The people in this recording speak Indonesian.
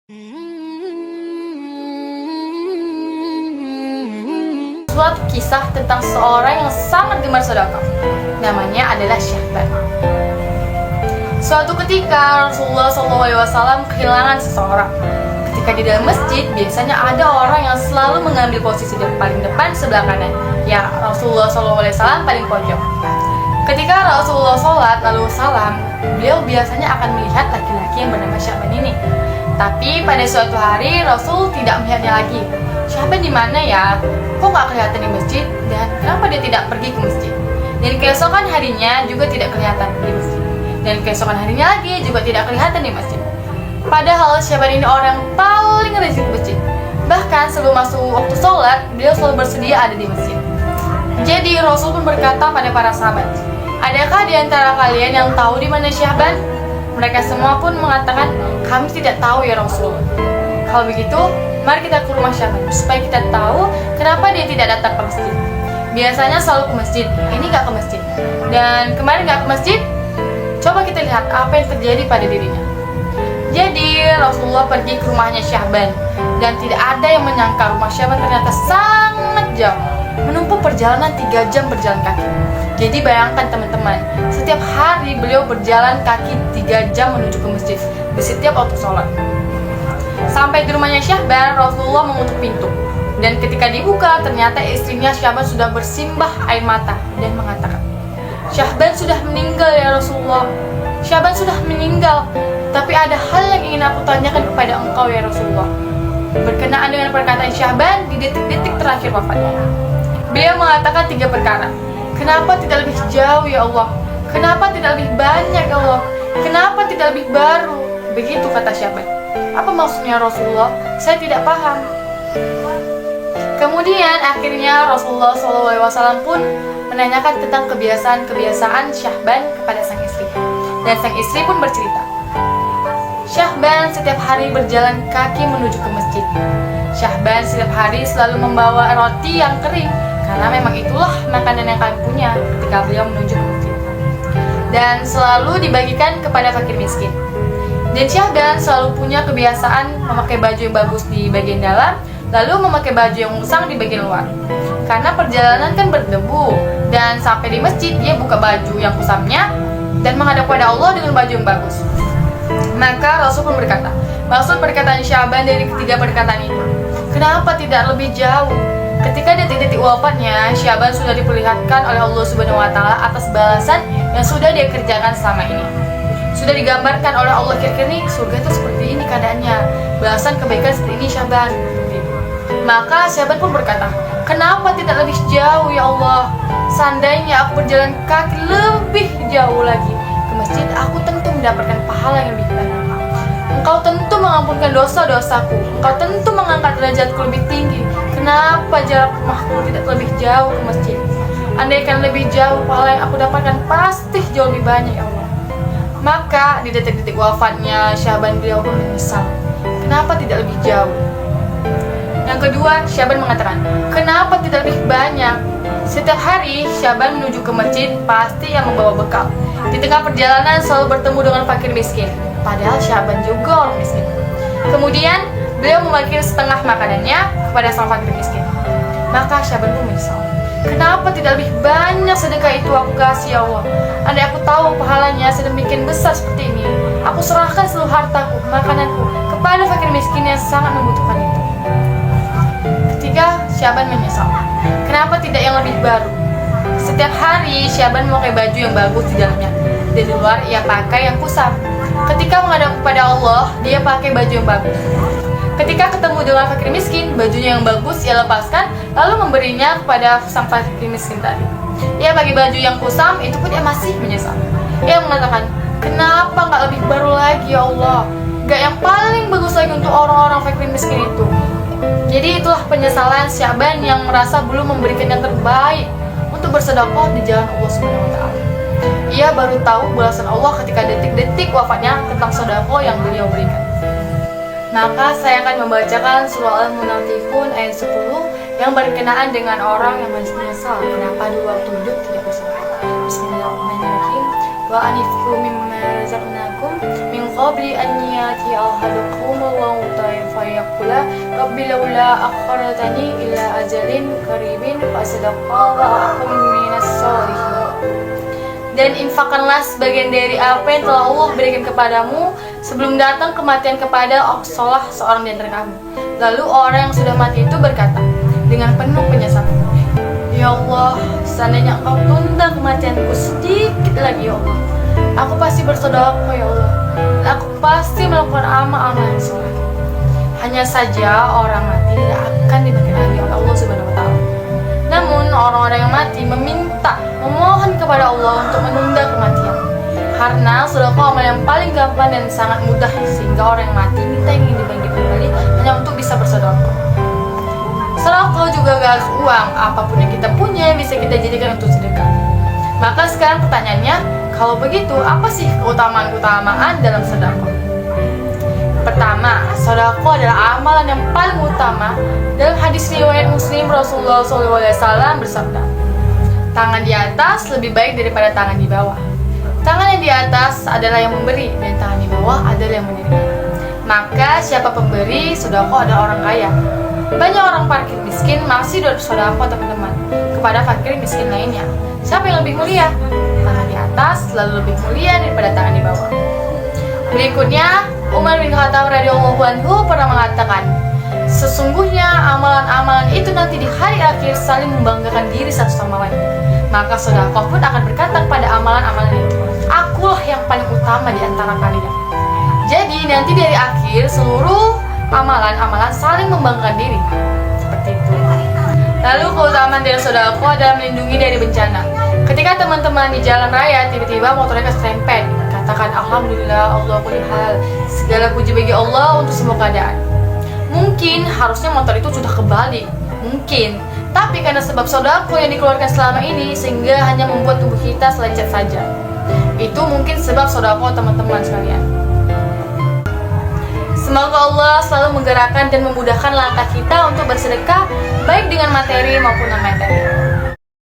Suatu kisah tentang seorang yang sangat gemar sedekah. Namanya adalah Syahban. Suatu ketika Rasulullah SAW kehilangan seseorang. Ketika di dalam masjid, biasanya ada orang yang selalu mengambil posisi di paling depan sebelah kanan. Ya, Rasulullah SAW paling pojok. Ketika Rasulullah sholat lalu salam, beliau biasanya akan melihat laki-laki yang bernama Syahban ini. Tapi pada suatu hari Rasul tidak melihatnya lagi. Syahban di mana ya? Kok nggak kelihatan di masjid? Dan kenapa dia tidak pergi ke masjid? Dan keesokan harinya juga tidak kelihatan di masjid. Dan keesokan harinya lagi juga tidak kelihatan di masjid. Padahal Syahban ini orang paling rajin ke masjid. Bahkan sebelum masuk waktu sholat, beliau selalu bersedia ada di masjid. Jadi Rasul pun berkata pada para sahabat, "Adakah di antara kalian yang tahu di mana Syahban?" Mereka semua pun mengatakan, "Kami tidak tahu ya Rasul." Kalau begitu, mari kita ke rumah Syahban supaya kita tahu kenapa dia tidak datang ke masjid. Biasanya selalu ke masjid, ini gak ke masjid. Dan kemarin gak ke masjid, coba kita lihat apa yang terjadi pada dirinya. Jadi Rasulullah pergi ke rumahnya Syahban, dan tidak ada yang menyangka rumah Syahban ternyata sangat jauh, menempuh perjalanan 3 jam berjalan kaki. Jadi bayangkan teman-teman, setiap hari beliau berjalan kaki 3 jam menuju ke masjid di setiap waktu sholat. Sampai di rumahnya Syahban, Rasulullah mengutuk pintu. Dan ketika dibuka, ternyata istrinya Syahban sudah bersimbah air mata dan mengatakan, "Syahban sudah meninggal ya Rasulullah. Syahban sudah meninggal. Tapi ada hal yang ingin aku tanyakan kepada engkau ya Rasulullah." Berkenaan dengan perkataan Syahban di detik-detik terakhir wafatnya, beliau mengatakan 3 perkara. "Kenapa tidak lebih jauh ya Allah? Kenapa tidak lebih banyak ya Allah? Kenapa tidak lebih baru?" Begitu kata Syahban. Apa maksudnya Rasulullah? Saya tidak paham. Kemudian akhirnya Rasulullah SAW pun menanyakan tentang kebiasaan-kebiasaan Syahban kepada sang istri. Dan sang istri pun bercerita, Syahban setiap hari berjalan kaki menuju ke masjid. Syahban setiap hari selalu membawa roti yang kering, karena memang itulah makanan yang kami punya ketika beliau menuju ke masjid. Dan selalu dibagikan kepada fakir miskin. Dan Syahban selalu punya kebiasaan memakai baju yang bagus di bagian dalam, lalu memakai baju yang usang di bagian luar. Karena perjalanan kan berdebu, dan sampai di masjid dia buka baju yang kusamnya dan menghadap kepada Allah dengan baju yang bagus. Maka Rasul pun berkata, maksud perkataan Syahban dari ketiga perkataan itu, kenapa tidak lebih jauh? Ketika detik-detik wafatnya, Syahban sudah diperlihatkan oleh Allah Subhanahu wa Ta'ala atas balasan yang sudah dia kerjakan selama ini. Sudah digambarkan oleh Allah, kira-kira nih surga itu seperti ini keadaannya, balasan kebaikan seperti ini Syahban. Maka Syahban pun berkata, kenapa tidak lebih jauh ya Allah? Seandainya aku berjalan kaki lebih jauh lagi ke masjid, aku tentu mendapatkan pahala yang lebih banyak. Engkau tentu mengampunkan dosa-dosaku, Engkau tentu mengangkat derajatku lebih tinggi. Kenapa jarak rumahku tidak lebih jauh ke masjid? Andaikan lebih jauh, pahala yang aku dapatkan pasti jauh lebih banyak ya Allah. Maka di detik-detik wafatnya Syahban beliau pun menyesal, kenapa tidak lebih jauh? Yang kedua, Syahban mengatakan, kenapa tidak lebih banyak? Setiap hari Syahban menuju ke masjid pasti yang membawa bekal. Di tengah perjalanan selalu bertemu dengan fakir miskin, padahal Syahban juga orang miskin. Kemudian beliau membagikan setengah makanannya kepada sang fakir miskin. Maka Syahban pun menyesal, kenapa tidak lebih banyak sedekah itu aku kasih ya Allah? Andai aku tahu pahalanya sedemikian besar seperti ini, aku serahkan seluruh hartaku, makananku kepada fakir miskin yang sangat membutuhkan itu. Ketiga, Syahban menyesal, kenapa tidak yang lebih baru? Setiap hari Syahban memakai baju yang bagus di dalamnya, dan di luar ia pakai yang kusam. Ketika menghadap kepada Allah, dia pakai baju yang bagus. Ketika ketemu dengan fakir miskin, bajunya yang bagus ia lepaskan, lalu memberinya kepada sang fakir miskin tadi. Ia pakai baju yang kusam, itu pun ia masih menyesal. Ia mengatakan, kenapa nggak lebih baru lagi ya Allah? Nggak yang paling bagus lagi untuk orang-orang fakir miskin itu. Jadi itulah penyesalan Syahban yang merasa belum memberikan yang terbaik untuk bersedekah di jalan Allah Subhanahu wa Ta'ala. Ia baru tahu balasan Allah ketika detik-detik wafatnya tentang sedekah yang beliau berikan. Maka saya akan membacakan surah Al-Munafiqun ayat 10 yang berkenaan dengan orang yang menyesal kenapa dulu waktu hidup tidak bersedekah. Bismillahirrahmanirrahim. Wa anfiqu mimma razaqnakum min qabli an ya'tiya ahadakum al-maut Rabbi laula akhartani ila ajalin qaribin fasadaqqa wa akun minas sholihin. Dan infakkanlah sebagian dari apa yang telah Allah berikan kepadamu sebelum datang kematian kepada salah seorang di antara kamu. Lalu orang yang sudah mati itu berkata dengan penuh penyesalan, Ya Allah, seandainya Engkau tunda kematianku sedikit lagi ya Allah, aku pasti bersedekah ya Allah, dan aku pasti melakukan amal-amal yang soleh. Hanya saja orang mati tidak akan dibagi lagi oleh Allah Subhanahu wa Ta'ala. Namun orang-orang yang mati memohon kepada Allah untuk menunda kematian, karena sedekah amal yang paling gampang dan sangat mudah, sehingga orang yang mati minta yang ingin dibagi kembali hanya untuk bisa bersedekah. Sedekah juga gak harus uang, apapun yang kita punya bisa kita jadikan untuk sedekah. Maka sekarang pertanyaannya, kalau begitu apa sih keutamaan dalam sedekah? Pertama, sedekah adalah amalan yang paling utama. Dalam hadis riwayat Muslim, Rasulullah SAW bersabda, tangan di atas lebih baik daripada tangan di bawah. Tangan yang di atas adalah yang memberi, dan tangan di bawah adalah yang menerima. Maka siapa pemberi, sedekah adalah orang kaya. Banyak orang fakir miskin masih bersedekah teman-teman kepada fakir miskin lainnya. Siapa yang lebih mulia? Tangan di atas selalu lebih mulia daripada tangan di bawah. Berikutnya, Umar bin Khattab radhiyallahu anhu pernah mengatakan, sesungguhnya amalan-amalan itu nanti di hari akhir saling membanggakan diri satu sama lain. Maka sedekah pun akan berkata pada amalan-amalan itu, akulah yang paling utama di antara kalian. Jadi nanti dari akhir seluruh amalan-amalan saling membanggakan diri. Seperti itu. Lalu keutamaan dari sedekah adalah melindungi dari bencana. Ketika teman-teman di jalan raya tiba-tiba motornya keserempet, katakan alhamdulillah Allah kulli hal. Segala puji bagi Allah untuk semua keadaan. Mungkin harusnya motor itu sudah kembali, mungkin. Tapi karena sebab sedekah yang dikeluarkan selama ini sehingga hanya membuat tubuh kita selecet saja. Itu mungkin sebab sedekah teman-teman sekalian. Semoga Allah selalu menggerakkan dan memudahkan langkah kita untuk bersedekah baik dengan materi maupun non materi.